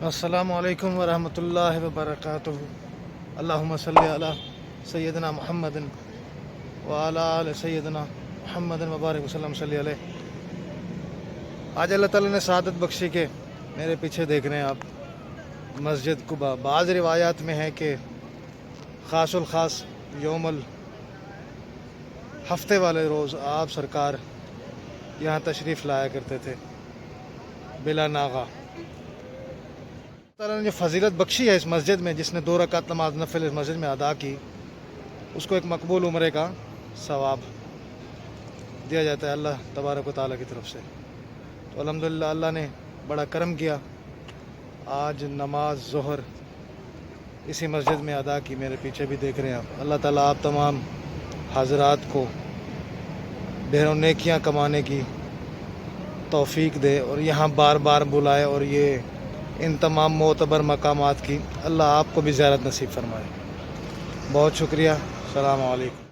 السلام علیکم ورحمۃ اللہ وبرکاتہ۔ اللہم صلی علی سیدنا محمد وعلی آل سیدنا محمد وبارک وسلم صلی علیہ۔ آج اللہ تعالیٰ نے سعادت بخشی کہ میرے پیچھے دیکھ رہے ہیں آپ مسجد قباء۔ بعض روایات میں ہے کہ خاص الخاص یوم ہفتے والے روز آپ سرکار یہاں تشریف لایا کرتے تھے بلا ناغہ۔ اللہ تعالیٰ نے جو فضیلت بخشی ہے اس مسجد میں، جس نے 2 رکعت نماز نفل اس مسجد میں ادا کی، اس کو ایک مقبول عمرے کا ثواب دیا جاتا ہے اللہ تبارک و تعالیٰ کی طرف سے۔ تو الحمدللہ اللہ نے بڑا کرم کیا، آج نماز ظہر اسی مسجد میں ادا کی۔ میرے پیچھے بھی دیکھ رہے ہیں آپ۔ اللہ تعالیٰ آپ تمام حضرات کو ڈھیروں نیکیاں کمانے کی توفیق دے اور یہاں بار بار بلائے، اور یہ ان تمام معتبر مقامات کی اللہ آپ کو بھی زیارت نصیب فرمائے۔ بہت شکریہ۔ السلام علیکم۔